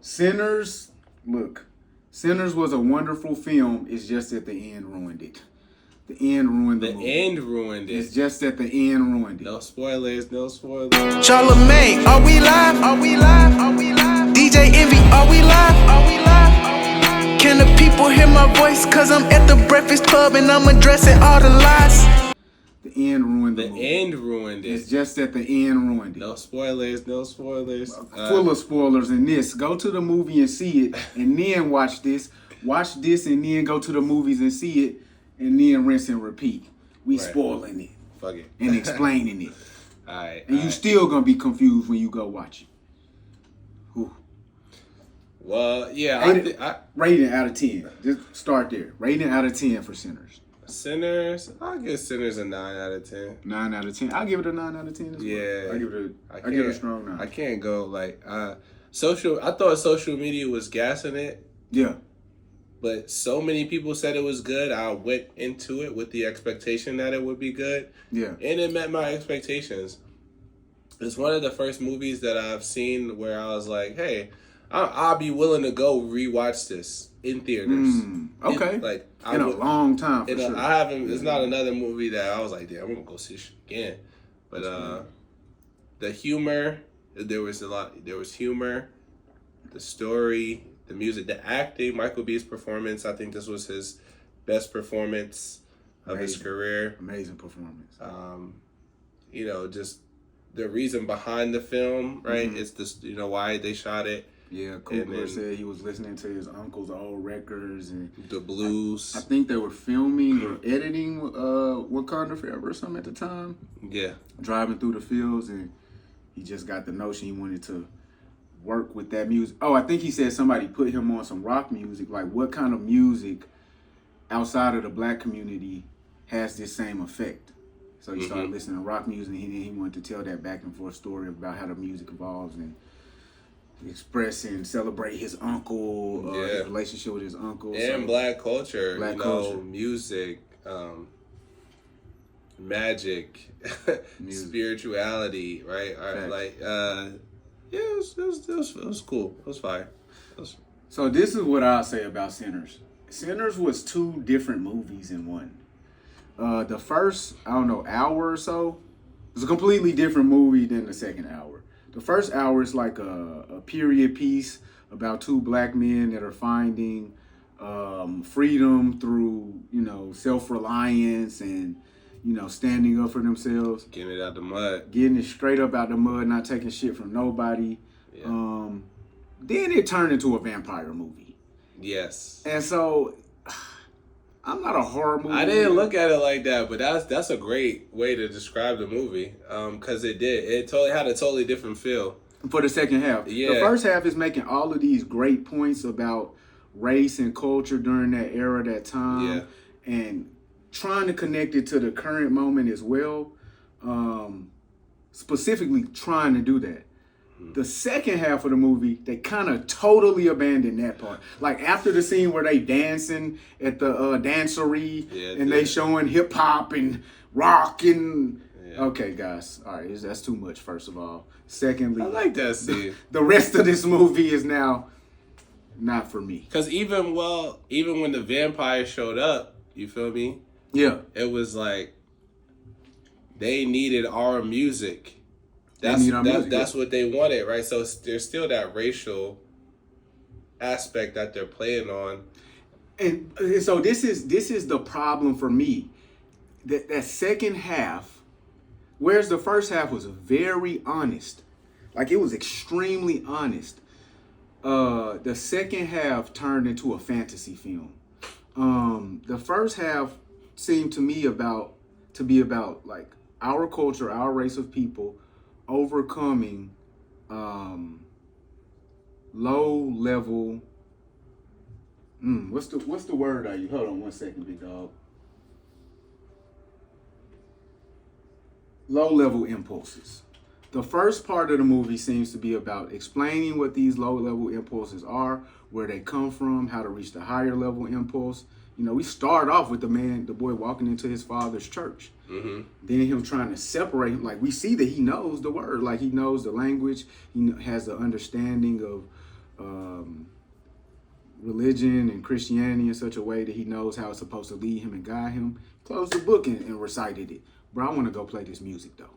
Sinners, look, Sinners was a wonderful film. It's just that the end ruined it. The end ruined the movie. The end ruined it. It's just that the end ruined it. No spoilers, no spoilers. Charlamagne, are we live? Are we live? Are we live? DJ Envy, are we live? Are we live? Are we live? Can the people hear my voice? Cause I'm at the Breakfast Club and I'm addressing all the lies. The end ruined the movie. The end ruined it. It's just that the end ruined it. No spoilers, no spoilers. Full of spoilers in this. Go to the movie and see it, and then watch this. Watch this, and then go to the movies and see it, and then rinse and repeat. We Right. spoiling it. Fuck it. And explaining it. Alright. And you still gonna be confused when you go watch it. Whew. Well, yeah. Rating out of 10. Just start there. Rating out of 10 for Sinners. Sinners, I'll give Sinners a 9 out of 10. 9 out of 10. I'll give it a 9 out of 10 as well. Yeah. I give it a strong 9. I can't go like I thought social media was gassing it, Yeah. but so many people said it was good. I went into it with the expectation that it would be good. Yeah. And it met my expectations. It's one of the first movies that I've seen where I was like, hey, I'll be willing to go rewatch this in theaters. Okay. In a long time, for sure. I haven't. It's not another movie that I was like, damn, I'm gonna go see this again. But the humor, there was a lot. There was humor, the story, the music, the acting. Michael B's performance. I think this was his best performance of his career. Amazing performance. Just the reason behind the film, right? It's this, why they shot it. Yeah, Coogler said he was listening to his uncle's old records and the blues. I think they were filming or editing Wakanda Forever or something at the time. Yeah. Driving through the fields, and he just got the notion he wanted to work with that music. Oh, I think he said somebody put him on some rock music. Like, what kind of music outside of the black community has this same effect? So he started listening to rock music, and he wanted to tell that back and forth story about how the music evolves and express and celebrate his uncle, his relationship with his uncle. And black culture, culture. Music, magic, spirituality, right? It was cool. It was fire. So this is what I'll say about Sinners. Sinners was two different movies in one. The first, hour or so, was a completely different movie than the second hour. The first hour is like a period piece about two black men that are finding freedom through, self-reliance and, standing up for themselves. Getting it out the mud. Getting it straight up out the mud, not taking shit from nobody. Yeah. Then it turned into a vampire movie. Yes. And so, I'm not a horror movie. I didn't look at it like that, but that's a great way to describe the movie. Because it had a totally different feel. For the second half. Yeah. The first half is making all of these great points about race and culture during that era, that time. Yeah. And trying to connect it to the current moment as well. Specifically trying to do that. The second half of the movie, they kind of totally abandoned that part. Like after the scene where they dancing at the dancery and they showing hip hop and rock and okay, guys, all right, that's too much. First of all, secondly, I like that scene. The rest of this movie is now not for me. Because even when the vampire showed up, you feel me? Yeah, it was like they needed our music. That's what they wanted, right? So there's still that racial aspect that they're playing on, and so this is the problem for me. That second half, whereas the first half was very honest, like it was extremely honest. The second half turned into a fantasy film. The first half seemed to me to be about like our culture, our race of people overcoming low level what's the word I use? Hold on one second, big dog. Low level impulses. The first part of the movie seems to be about explaining what these low level impulses are, where they come from, how to reach the higher level impulse. We start off with the boy walking into his father's church. Mm-hmm. Then him trying to separate him. Like we see that he knows the word, like he knows the language. He has the understanding religion and Christianity in such a way that he knows how it's supposed to lead him and guide him. Closed the book and recited it. Bro, I want to go play this music though.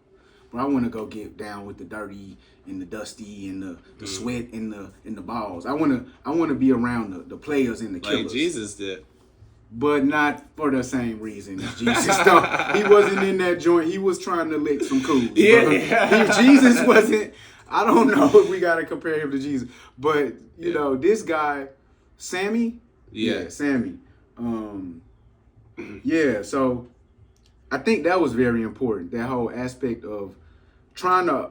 Bro, I want to go get down with the dirty and the dusty and the sweat and the balls. I want to be around the players and the killers. Like Jesus did. But not for the same reason as Jesus. No, he wasn't in that joint. He was trying to lick some cool. Yeah. Jesus wasn't. I don't know if we got to compare him to Jesus. But, you know, this guy, Sammy. Yeah, Sammy. Yeah, so I think that was very important. That whole aspect of trying to,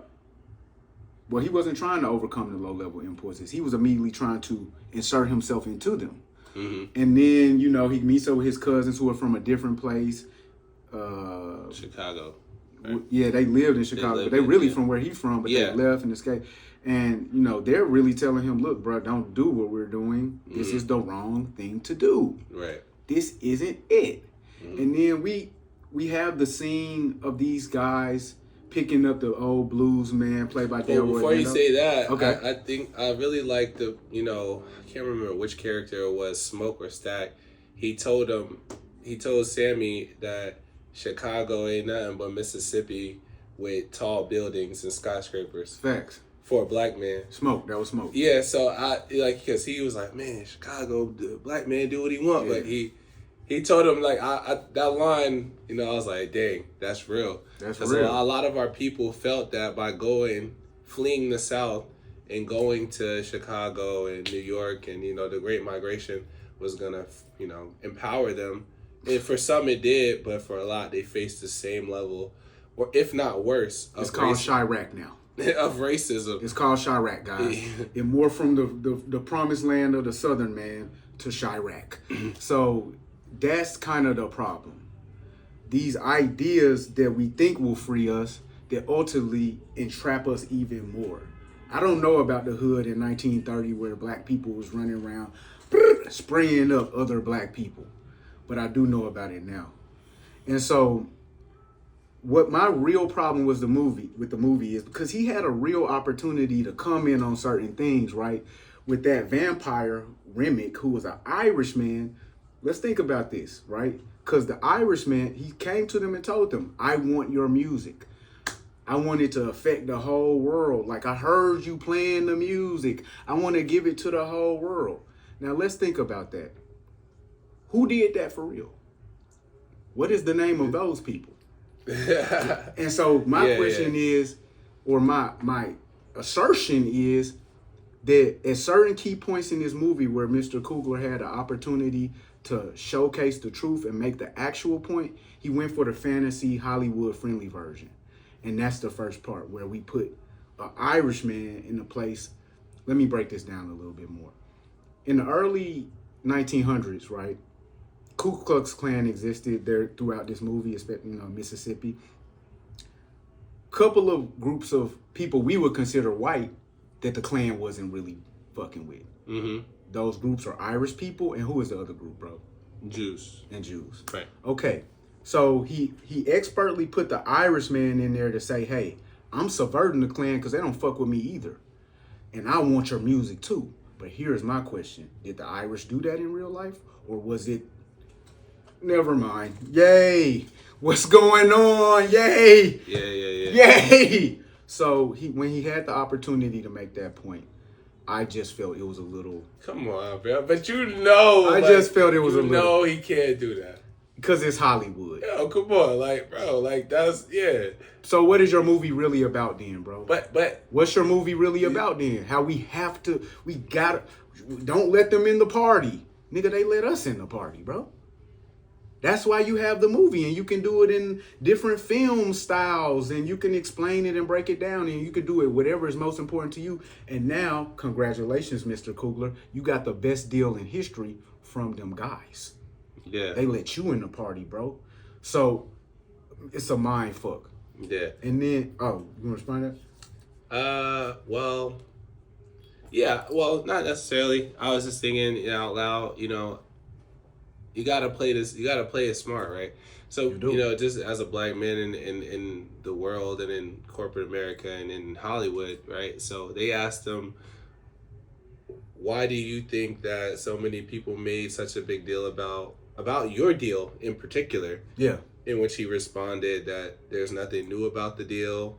well, he wasn't trying to overcome the low-level impulses. He was immediately trying to insert himself into them. Mm-hmm. And then, you know, he meets up with his cousins who are from a different place. Chicago. Right? Yeah, they lived in Chicago, but they really from where he's from, but they left and escaped. And, you know, they're really telling him, look, bro, don't do what we're doing. This is the wrong thing to do. Right. This isn't it. Mm-hmm. And then we have the scene of these guys picking up the old blues man played by Delroy. Before you say that, okay. I think I really like the, you know, I can't remember which character it was, Smoke or Stack. He told Sammy that Chicago ain't nothing but Mississippi with tall buildings and skyscrapers. Facts. For a black man. Smoke, that was Smoke. Yeah, so I like, because he was like, man, Chicago, the black man do what he want, but he told him, like, I that line, you know, I was like, dang, that's real. That's real. Because a lot of our people felt that by fleeing the South and going to Chicago and New York and, you know, the Great Migration was going to, you know, empower them. And for some it did, but for a lot, they faced the same level, or if not worse. It's called Chirac now. Of racism. It's called Chirac, guys. It more from the promised land of the Southern man to Chirac. So that's kind of the problem. These ideas that we think will free us, that ultimately entrap us even more. I don't know about the hood in 1930 where black people was running around spraying up other black people, but I do know about it now. And so what my real problem with the movie is because he had a real opportunity to come in on certain things, right? With that vampire Remick, who was an Irishman. Let's think about this, right? Because the Irishman, he came to them and told them, I want your music. I want it to affect the whole world. Like, I heard you playing the music. I want to give it to the whole world. Now, let's think about that. Who did that for real? What is the name of those people? And so my question is, or my assertion is, that at certain key points in this movie where Mr. Coogler had an opportunity to showcase the truth and make the actual point, he went for the fantasy Hollywood friendly version. And that's the first part where we put an Irishman in a place. Let me break this down a little bit more. In the early 1900s, right, Ku Klux Klan existed there throughout this movie, especially, you know, Mississippi. Couple of groups of people we would consider white that the Klan wasn't really fucking with. Mm-hmm. Those groups are Irish people, and who is the other group, bro? Jews. And Jews. Right. Okay. So he expertly put the Irishman in there to say, hey, I'm subverting the Klan because they don't fuck with me either. And I want your music too. But here's my question. Did the Irish do that in real life? Or was it, never mind. Yay. What's going on? Yay. Yeah. Yay. So when he had the opportunity to make that point, I just felt it was a little... Come on, bro. But you know... I just felt it was a little... You know he can't do that. Because it's Hollywood. Yo, come on. Like, bro, like, that's... Yeah. So what is your movie really about then, bro? But... What's your movie really about then? How we have to... We gotta... Don't let them in the party. Nigga, they let us in the party, bro. That's why you have the movie, and you can do it in different film styles, and you can explain it and break it down, and you can do it whatever is most important to you. And now, congratulations, Mr. Coogler, you got the best deal in history from them guys. Yeah. They let you in the party, bro. So it's a mind fuck. Yeah. And then, you want to respond to that? Well, yeah, well, not necessarily. I was just thinking out loud, you know, you gotta play it smart, right? So, you know, just as a black man in the world and in corporate America and in Hollywood, right? So they asked him, why do you think that so many people made such a big deal about your deal in particular? Yeah. In which he responded that there's nothing new about the deal.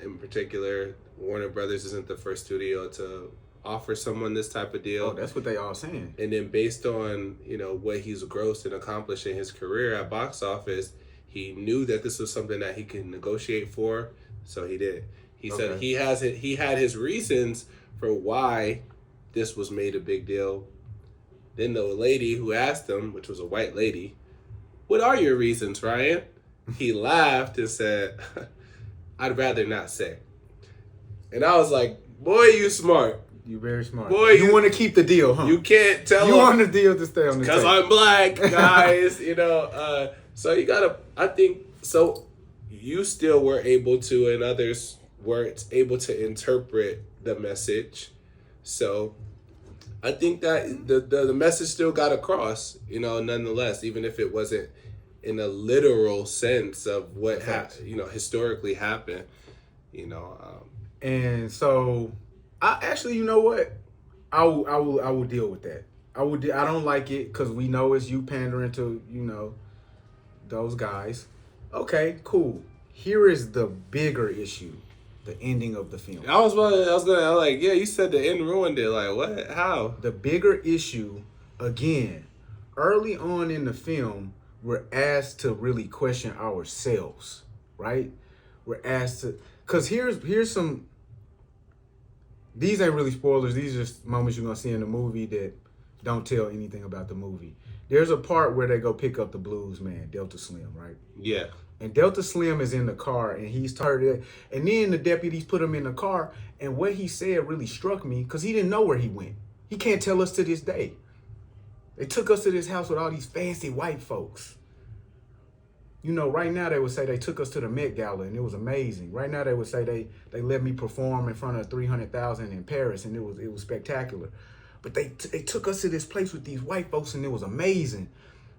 In particular, Warner Brothers isn't the first studio to offer someone this type of deal. Oh, that's what they all saying. And then based on, what he's grossed and accomplished in his career at box office, he knew that this was something that he could negotiate for, so he did. He said he had his reasons for why this was made a big deal. Then the lady who asked him, which was a white lady, "What are your reasons, Ryan?" He laughed and said, "I'd rather not say." And I was like, boy, you smart. You very smart. Boy, you want to keep the deal, huh? You can't tell You want the deal to stay on the table. because I'm black, guys. So you gotta. I think so. You still were able to, and others weren't able to interpret the message. So I think that the message still got across. Nonetheless, even if it wasn't in a literal sense of what historically happened. And so, I actually, you know what? I will deal with that. I don't like it because we know it's you pandering to those guys. Okay, cool. Here is the bigger issue: the ending of the film. I was like, yeah, you said the end ruined it. Like, what? How? The bigger issue, again, early on in the film, we're asked to really question ourselves, right? We're asked to, because here's some. These ain't really spoilers. These are just moments you're going to see in the movie that don't tell anything about the movie. There's a part where they go pick up the blues man, Delta Slim, right? Yeah. And Delta Slim is in the car, and he's tired. And then the deputies put him in the car, and what he said really struck me because he didn't know where he went. He can't tell us to this day. They took us to this house with all these fancy white folks. Right now they would say they took us to the Met Gala and it was amazing. Right now they would say they let me perform in front of 300,000 in Paris and it was spectacular. But they took us to this place with these white folks and it was amazing.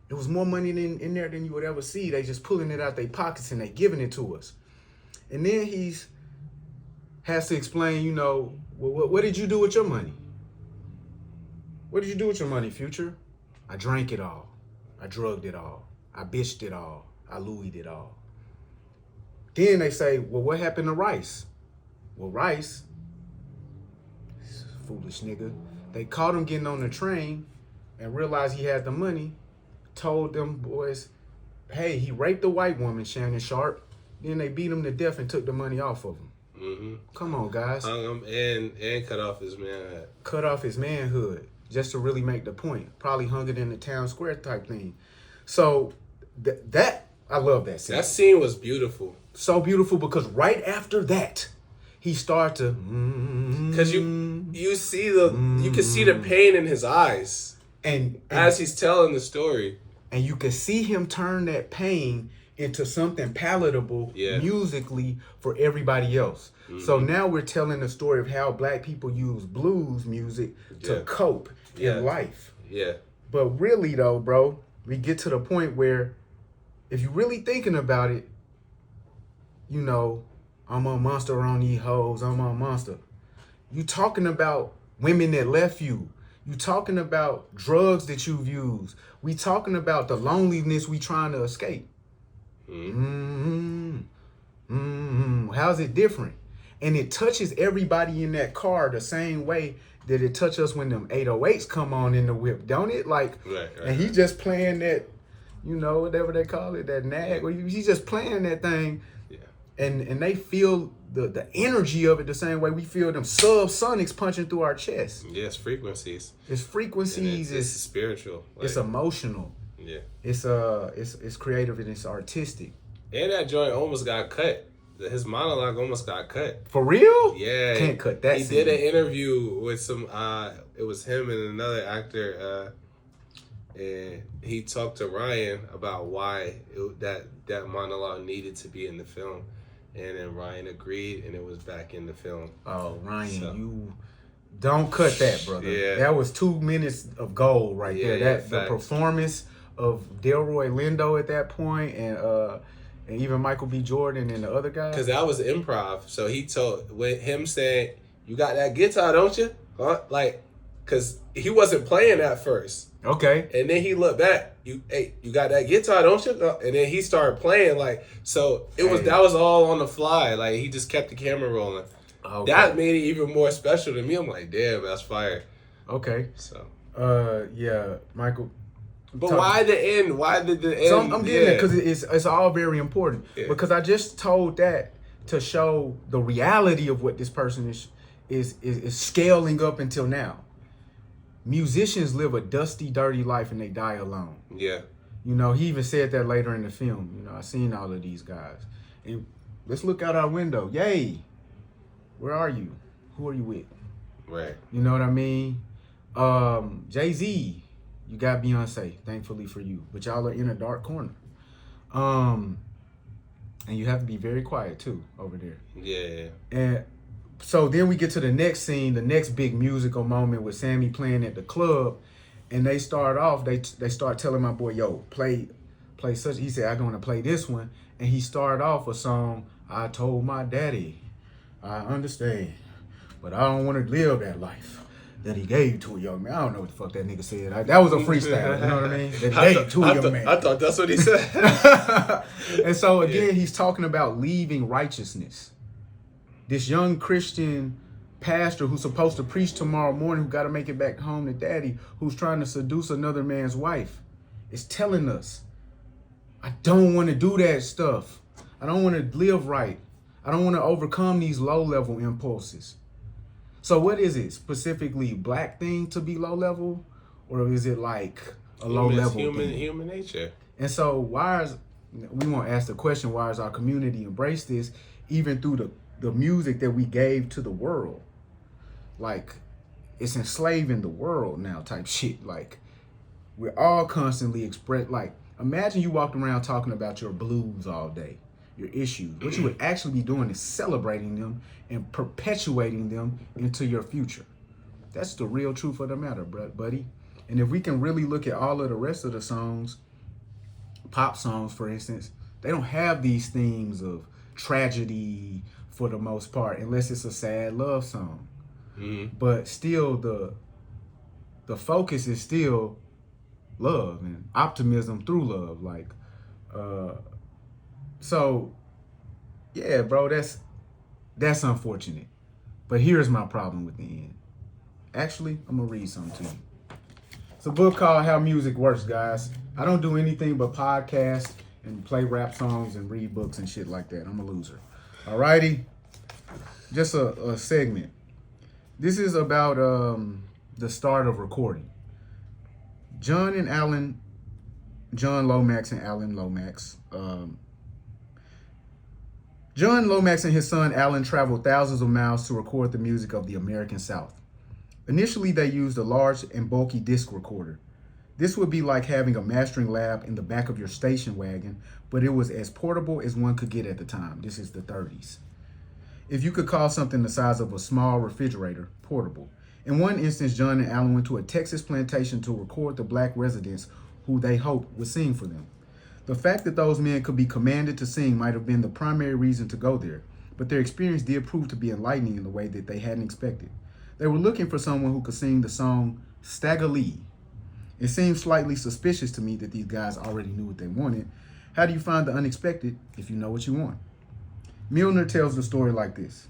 There was more money in there than you would ever see. They just pulling it out their pockets and they giving it to us. And then has to explain, what did you do with your money? What did you do with your money, Future? I drank it all. I drugged it all. I bitched it all. I Louis'd it all. Then they say, well, what happened to Rice? Well, Rice, foolish nigga, they caught him getting on the train and realized he had the money, told them boys, hey, he raped a white woman, Shannon Sharp. Then they beat him to death and took the money off of him. Mm-hmm. Come on, guys. Hung him and cut off his manhood. Cut off his manhood just to really make the point. Probably hung it in the town square type thing. So I love that scene. That scene was beautiful. So beautiful because right after that, he started to. Because you can see the pain in his eyes, and as he's telling the story, and you can see him turn that pain into something palatable musically for everybody else. Mm-hmm. So now we're telling the story of how black people use blues music to cope in life. Yeah. But really though, bro, we get to the point where if you're really thinking about it, I'm a monster on these hoes, I'm a monster. You talking about women that left you. You talking about drugs that you've used. We talking about the loneliness we trying to escape. How's it different? And it touches everybody in that car the same way that it touch us when them 808s come on in the whip, don't it? Like, right. And he just playing that, whatever they call it, that nag. Or he's just playing that thing, and they feel the energy of it the same way we feel them subsonics punching through our chest. Yes, frequencies. It's frequencies. It's spiritual. It's emotional. Yeah. It's creative and it's artistic. And that joint almost got cut. His monologue almost got cut. For real? Yeah. Can't cut that. He did an interview with some. It was him and another actor. And he talked to Ryan about why that monologue needed to be in the film, and then Ryan agreed, and it was back in the film. Oh, Ryan, you don't cut that, brother. Yeah. That was 2 minutes of gold right there. The performance of Delroy Lindo at that point, and even Michael B. Jordan and the other guy. Because that was improv. So he told, with him saying, "You got that guitar, don't you?" Like, because he wasn't playing at first. Okay. And then he looked back. You got that guitar, don't you? And then he started playing so. That was all on the fly. Like he just kept the camera rolling. Okay. That made it even more special to me. I'm like, damn, that's fire. Okay. So. Yeah, Michael. But why the end? Why did the end? So I'm getting it because it's all very important. Yeah. Because I just told that to show the reality of what this person is scaling up until now. Musicians live a dusty, dirty life and they die alone. Yeah. You know, he even said that later in the film. You know, I seen all of these guys. And let's look out our window. Yay. Where are you? Who are you with? Right. You know what I mean? Jay-Z, you got Beyonce, thankfully for you. But y'all are in a dark corner. And you have to be very quiet too over there. Yeah. And so then we get to the next scene, the next big musical moment with Sammy playing at the club, and they start off. They start telling my boy, "Yo, play such." He said, "I'm gonna play this one," and he started off a song. I told my daddy, I understand, but I don't want to live that life that he gave to a young man. I don't know what the fuck that nigga said. That was a freestyle. You know what I mean? That he gave to a young man. I thought that's what he said. And so again, he's talking about leaving righteousness. This young Christian pastor who's supposed to preach tomorrow morning, who got to make it back home to daddy, who's trying to seduce another man's wife, is telling us, I don't want to do that stuff. I don't want to live right. I don't want to overcome these low-level impulses. So what is it? Specifically black thing to be low level? Or is it like a low level thing? Human nature. And so we want to ask the question, why is our community embrace this even through the music that we gave to the world? Like, it's enslaving the world now type shit. Like, we're all constantly imagine you walked around talking about your blues all day, your issues. What you would actually be doing is celebrating them and perpetuating them into your future. That's the real truth of the matter, buddy. And if we can really look at all of the rest of the songs, pop songs, for instance, they don't have these themes of tragedy for the most part, unless it's a sad love song. Mm-hmm. But still, the focus is still love and optimism through love. So, yeah, bro, that's unfortunate. But here's my problem with the end. Actually, I'm gonna read something to you. It's a book called How Music Works, guys. I don't do anything but podcast and play rap songs and read books and shit like that. I'm a loser. Alrighty? Just a segment. This is about the start of recording. John Lomax and Alan Lomax. John Lomax and his son Alan traveled thousands of miles to record the music of the American South. Initially, they used a large and bulky disc recorder. This would be like having a mastering lab in the back of your station wagon, but it was as portable as one could get at the time. This is the 30s. If you could call something the size of a small refrigerator portable. In one instance, John and Alan went to a Texas plantation to record the black residents who they hoped would sing for them. The fact that those men could be commanded to sing might have been the primary reason to go there, but their experience did prove to be enlightening in a way that they hadn't expected. They were looking for someone who could sing the song Stagger Lee. It seemed slightly suspicious to me that these guys already knew what they wanted. How do you find the unexpected if you know what you want? Milner tells the story like this.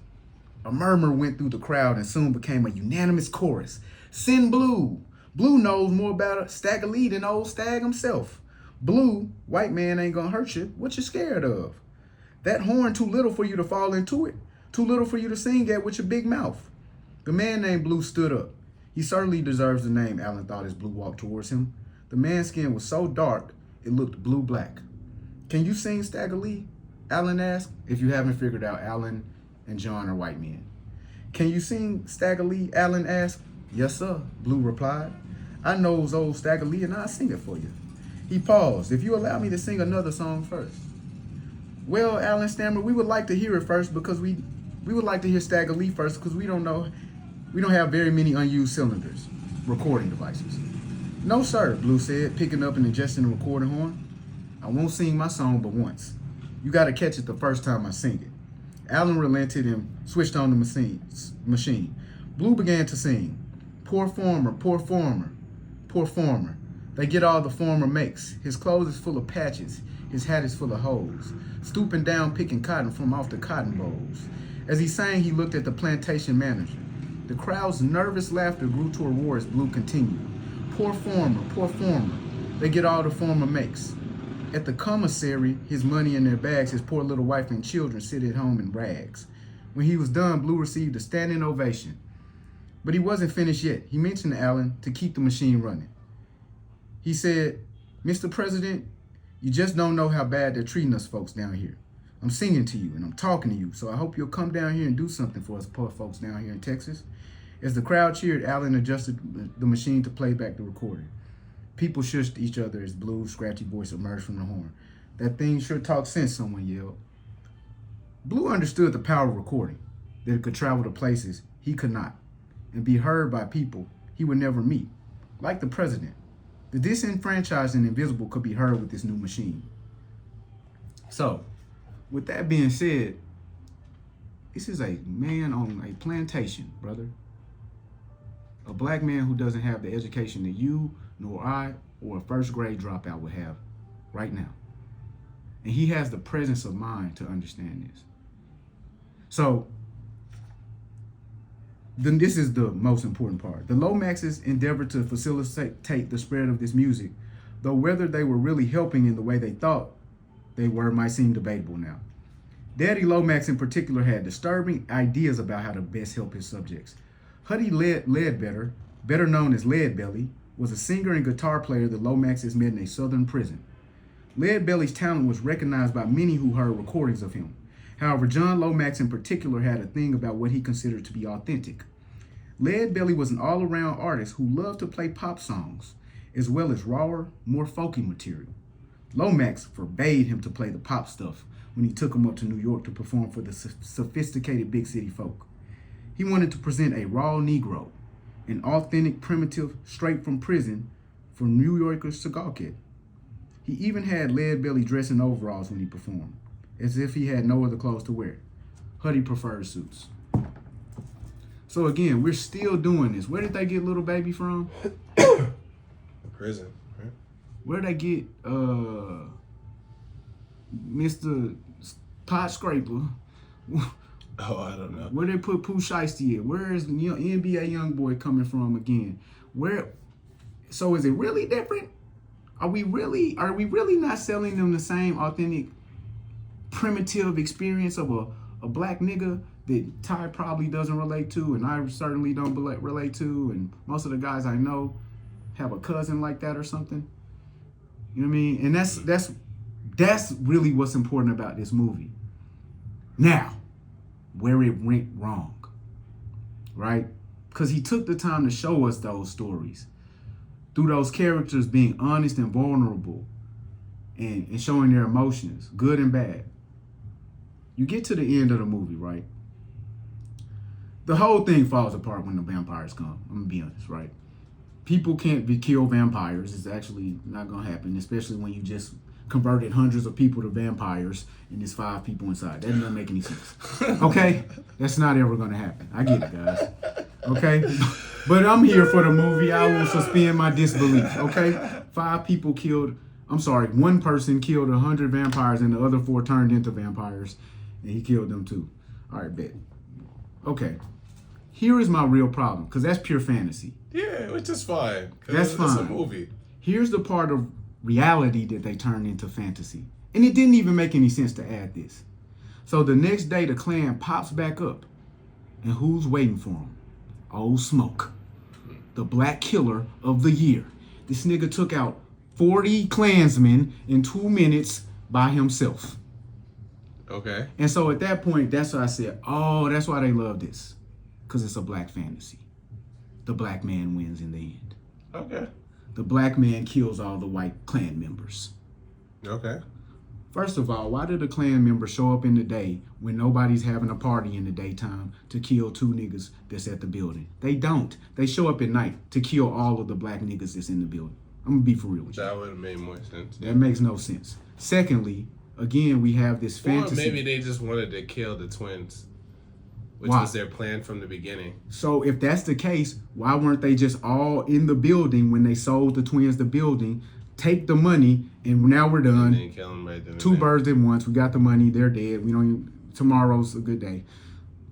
A murmur went through the crowd and soon became a unanimous chorus. Send Blue. Blue knows more about Stagger Lee than old Stag himself. Blue, white man ain't gonna hurt you. What you scared of? That horn too little for you to fall into it. Too little for you to sing at with your big mouth. The man named Blue stood up. He certainly deserves the name, Alan thought as Blue walked towards him. The man's skin was so dark, it looked blue-black. Can you sing Stagger Lee? Alan asked. If you haven't figured out, Alan and John are white men. Can you sing Stagger Lee? Alan asked. Yes, sir, Blue replied. I knows old Stagger Lee and I'll sing it for you. He paused. If you allow me to sing another song first. Well, Alan stammered, we would like to hear it first because we would like to hear Stagger Lee first because we don't have very many unused cylinders, recording devices. No, sir, Blue said, picking up and adjusting the recording horn. I won't sing my song but once. You got to catch it the first time I sing it. Alan relented and switched on the machine. Blue began to sing. Poor former, poor former, poor former. They get all the former makes. His clothes is full of patches. His hat is full of holes. Stooping down, picking cotton from off the cotton bolls. As he sang, he looked at the plantation manager. The crowd's nervous laughter grew to a roar as Blue continued. Poor former, poor former. They get all the former makes. At the commissary, his money in their bags, his poor little wife and children sit at home in rags. When he was done, Blue received a standing ovation. But he wasn't finished yet. He mentioned to Allen to keep the machine running. He said, Mr. President, you just don't know how bad they're treating us folks down here. I'm singing to you and I'm talking to you, so I hope you'll come down here and do something for us poor folks down here in Texas. As the crowd cheered, Allen adjusted the machine to play back the recording. People shushed each other as Blue's scratchy voice emerged from the horn. That thing sure talks sense, someone yelled. Blue understood the power of recording, that it could travel to places he could not, and be heard by people he would never meet, like the president. The disenfranchised and invisible could be heard with this new machine. So, with that being said, this is a man on a plantation, brother. A black man who doesn't have the education that you, nor I, or a first grade dropout would have right now. And he has the presence of mind to understand this. So, then this is the most important part. The Lomaxes endeavored to facilitate the spread of this music, though whether they were really helping in the way they thought they were might seem debatable now. Daddy Lomax in particular had disturbing ideas about how to best help his subjects. Huddy Ledbetter, better known as Leadbelly, was a singer and guitar player that Lomaxes met in a southern prison. Leadbelly's talent was recognized by many who heard recordings of him. However, John Lomax in particular had a thing about what he considered to be authentic. Leadbelly was an all-around artist who loved to play pop songs, as well as rawer, more folky material. Lomax forbade him to play the pop stuff when he took him up to New York to perform for the sophisticated big city folk. He wanted to present a raw Negro, an authentic, primitive, straight from prison for New Yorkers to gawk at. He even had Leadbelly dress in overalls when he performed, as if he had no other clothes to wear. Huddy preferred suits. So again, we're still doing this. Where did they get Little Baby from? Prison, right? Where did they get Mr. Pot Scraper? Oh, I don't know. Where they put Pooh Shiesty at? Where is NBA Youngboy coming from again? Where? So is it really different? Are we really not selling them the same authentic, primitive experience of a black nigga that Ty probably doesn't relate to, and I certainly don't relate to, and most of the guys I know have a cousin like that or something? You know what I mean? And that's really what's important about this movie. Now, where it went wrong, right? Because he took the time to show us those stories through those characters being honest and vulnerable and showing their emotions, good and bad. You get to the end of the movie, right? The whole thing falls apart when the vampires come. I'm gonna be honest, right? People can't kill vampires. It's actually not gonna happen, especially when you just converted hundreds of people to vampires and there's 5 people inside. That doesn't make any sense. Okay? That's not ever gonna happen. I get it, guys. Okay? But I'm here for the movie. I will suspend my disbelief. Okay? 5 people killed. I'm sorry, 1 person killed 100 vampires and the other 4 turned into vampires, and he killed them too. All right, bet. Okay. Here is my real problem, because that's pure fantasy. Yeah, which is fine. That's fine. It's a movie. Here's the part of reality that they turned into fantasy. And it didn't even make any sense to add this. So the next day, the Klan pops back up. And who's waiting for him? Old Smoke, the black killer of the year. This nigga took out 40 Klansmen in 2 minutes by himself. Okay. And so at that point, that's why I said, oh, that's why they love this. Because it's a black fantasy. The black man wins in the end. Okay. The black man kills all the white Klan members. Okay. First of all, why did the Klan members show up in the day when nobody's having a party in the daytime to kill 2 niggas that's at the building? They don't. They show up at night to kill all of the black niggas that's in the building. I'm going to be for real with you. That would have made more sense. That makes no sense. Secondly, again, we have this fantasy. Or maybe they just wanted to kill the twins. which was their plan from the beginning. So if that's the case, why weren't they just all in the building when they sold the twins the building? Take the money, and now we're done. And then kill them right then. Two birds at once. We got the money. They're dead. We don't even, tomorrow's a good day.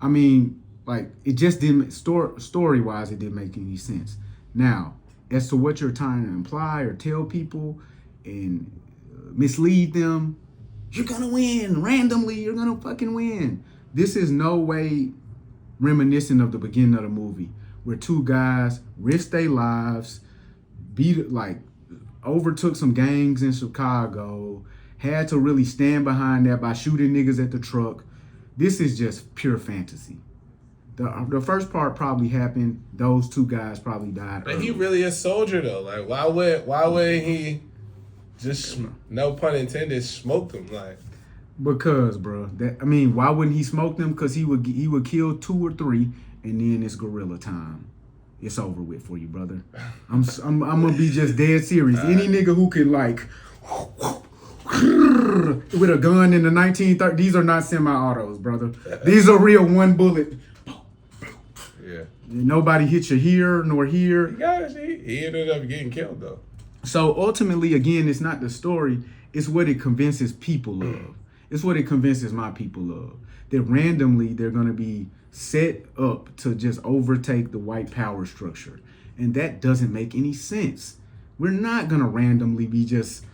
I mean, like, it just didn't, story-wise, it didn't make any sense. Now, as to what you're trying to imply or tell people and mislead them, you're gonna win. Randomly, you're gonna fucking win. This is no way reminiscent of the beginning of the movie, where two guys risked their lives, overtook some gangs in Chicago, had to really stand behind that by shooting niggas at the truck. This is just pure fantasy. The first part probably happened. Those two guys probably died. But he really a soldier though. Like, why would he just, no pun intended, smoke them? Like, because, bro, why wouldn't he smoke them? Because he would kill 2 or 3, and then it's guerrilla time. It's over with for you, brother. I'm gonna be just dead serious. Any nigga who can with a gun in the 1930s, these are not semi-autos, brother. These are real 1 bullet. Yeah. Nobody hit you here nor here. He ended up getting killed though. So ultimately, again, it's not the story. It's what it convinces people of. It's what it convinces my people of. That randomly they're gonna be set up to just overtake the white power structure. And that doesn't make any sense. We're not gonna randomly be just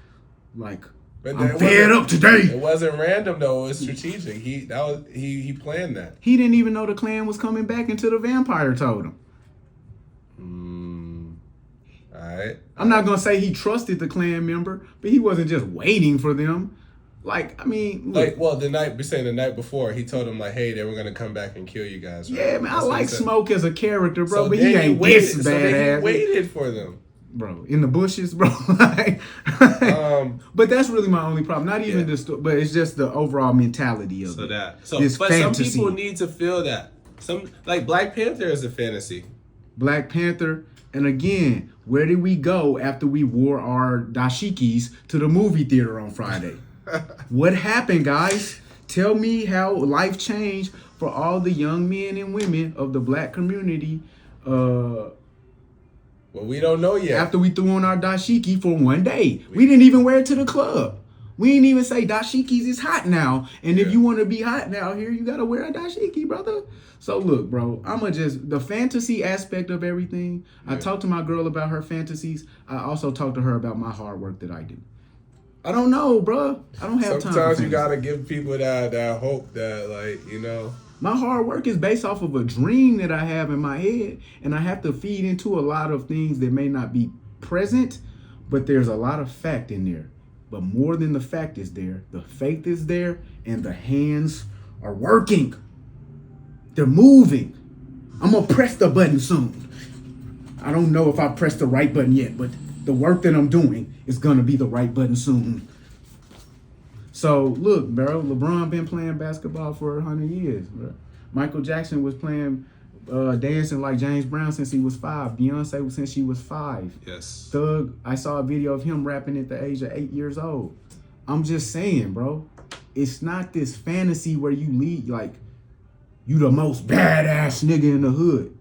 like, I'm fed up today. It wasn't random though, it was strategic. He planned that. He didn't even know the Klan was coming back until the vampire told him. Alright. I'm not gonna say he trusted the Klan member, but he wasn't just waiting for them. Like, I mean, look. The night before, he told him, like, hey, they were gonna come back and kill you guys. Right? Yeah, man, I like Smoke as a character, bro, so but he ain't this badass. So he waited for them. Bro, in the bushes, bro. But that's really my only problem. Not even the story, but it's just the overall mentality of it. But fantasy. Some people need to feel that. Like Black Panther is a fantasy. Black Panther, and again, where did we go after we wore our dashikis to the movie theater on Friday? What happened, guys? Tell me how life changed for all the young men and women of the black community. Well, we don't know yet. After we threw on our dashiki for 1 day. We didn't even wear it to the club. We didn't even say dashikis is hot now. And if you want to be hot now here, you got to wear a dashiki, brother. So look, bro, the fantasy aspect of everything. Yeah. I talked to my girl about her fantasies. I also talked to her about my hard work that I do. I don't know, bro. I don't have time. Sometimes you got to give people that hope that, like, you know. My hard work is based off of a dream that I have in my head, and I have to feed into a lot of things that may not be present, but there's a lot of fact in there. But more than the fact is there, the faith is there, and the hands are working. They're moving. I'm going to press the button soon. I don't know if I pressed the right button yet, but the work that I'm doing is going to be the right button soon. So, look, bro, LeBron been playing basketball for 100 years, bro. Michael Jackson was playing, dancing like James Brown since he was 5. Beyonce since she was 5. Yes. Thug, I saw a video of him rapping at the age of 8 years old. I'm just saying, bro, it's not this fantasy where you lead, like, you the most badass nigga in the hood.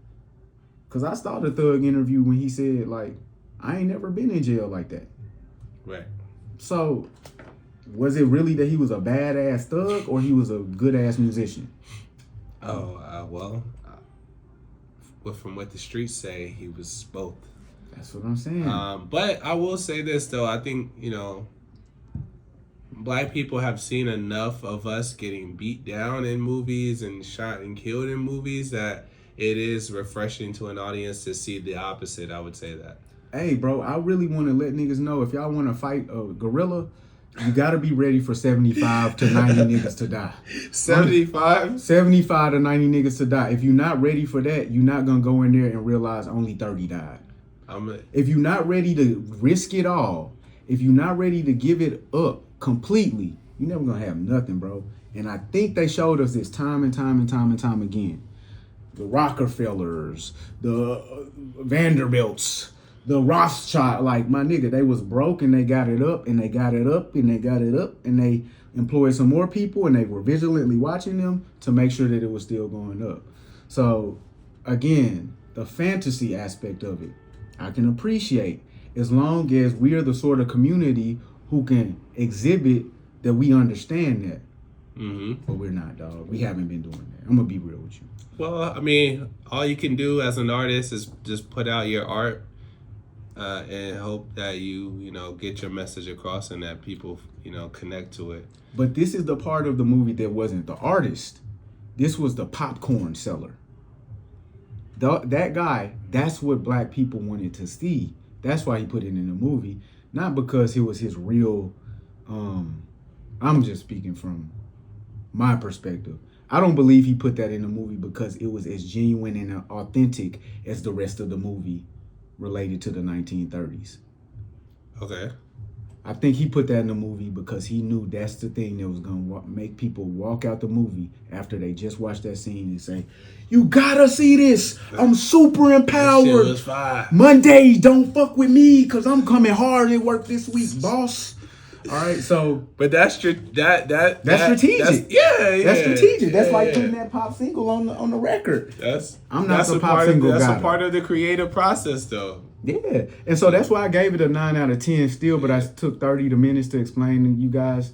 Because I saw the Thug interview when he said, like, I ain't never been in jail like that. Right. So, was it really that he was a badass thug or he was a good-ass musician? Well, from what the streets say, he was both. That's what I'm saying. But I will say this, though. I think, you know, black people have seen enough of us getting beat down in movies and shot and killed in movies that it is refreshing to an audience to see the opposite. I would say that. Hey, bro, I really want to let niggas know, if y'all want to fight a gorilla, you got to be ready for 75 to 90 niggas to die. 75? 75 to 90 niggas to die. If you're not ready for that, you're not going to go in there and realize only 30 died. If you're not ready to risk it all, if you're not ready to give it up completely, you're never going to have nothing, bro. And I think they showed us this time and time and time and time again. The Rockefellers, the Vanderbilts, the Rothschild, like, my nigga, they was broke and they got it up and they got it up and they got it up and employed some more people, and they were vigilantly watching them to make sure that it was still going up. So, again, the fantasy aspect of it, I can appreciate as long as we're the sort of community who can exhibit that we understand that. But we're not, dog. We haven't been doing that. I'm going to be real with you. Well, I mean, all you can do as an artist is just put out your art and hope that you know, get your message across and that people, you know, connect to it. But this is the part of the movie that wasn't the artist. This was the popcorn seller. That guy, that's what black people wanted to see. That's why he put it in the movie. Not because it was his real, I'm just speaking from my perspective. I don't believe he put that in the movie because it was as genuine and authentic as the rest of the movie related to the 1930s. Okay. I think he put that in the movie because he knew that's the thing that was going to make people walk out the movie after they just watched that scene and say, you gotta see this. I'm super empowered. That shit was fire. Mondays, don't fuck with me because I'm coming hard at work this week, boss. All right, so. But that's strategic. That's strategic. That's like putting that pop single on the record. I'm not the pop single guy. That's a part of the creative process, though. Yeah, and so that's why I gave it a 9 out of 10 still, but I took 30 minutes to explain to you guys,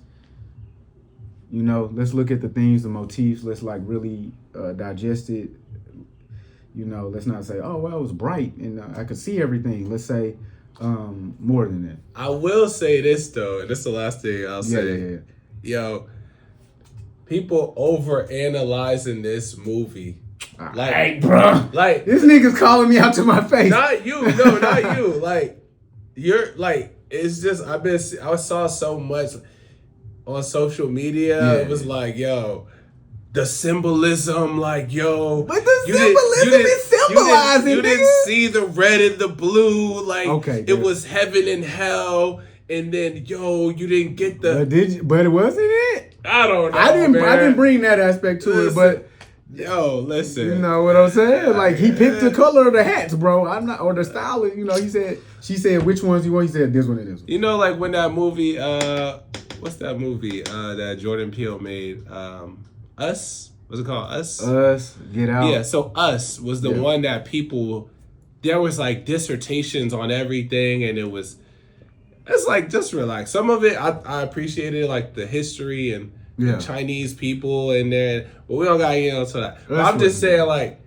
you know, let's look at the themes, the motifs, let's like really digest it. You know, let's not say, oh, well, it was bright and I could see everything. Let's say more than that. I will say this, though, and this is the last thing I'll say. Yeah. Yo, people over-analyzing this movie. Like, hey, bro. Like, this nigga's calling me out to my face. Not you. No, not you. Like, you're like, it's just, I saw so much on social media. Yeah. It was like, yo, the symbolism, like, yo. But the symbolism is symbolizing, You didn't see the red and the blue. Like, okay, it was heaven and hell. And then, yo, you didn't get the. But it wasn't it? I don't know. I didn't bring that aspect to it, but. Yo, listen. You know what I'm saying? Like, he picked the color of the hats, bro. I'm not, or the style. You know, she said, which ones you want? He said, this one and this one. You know, like when that movie, what's that movie that Jordan Peele made? Us? What's it called? Us? Us, Get Out. Yeah, so Us was the one that people, there was like dissertations on everything, and it's like, just relax. Some of it, I appreciated, like the history and the Chinese people in there, but we don't gotta get into that. But I'm just saying, like,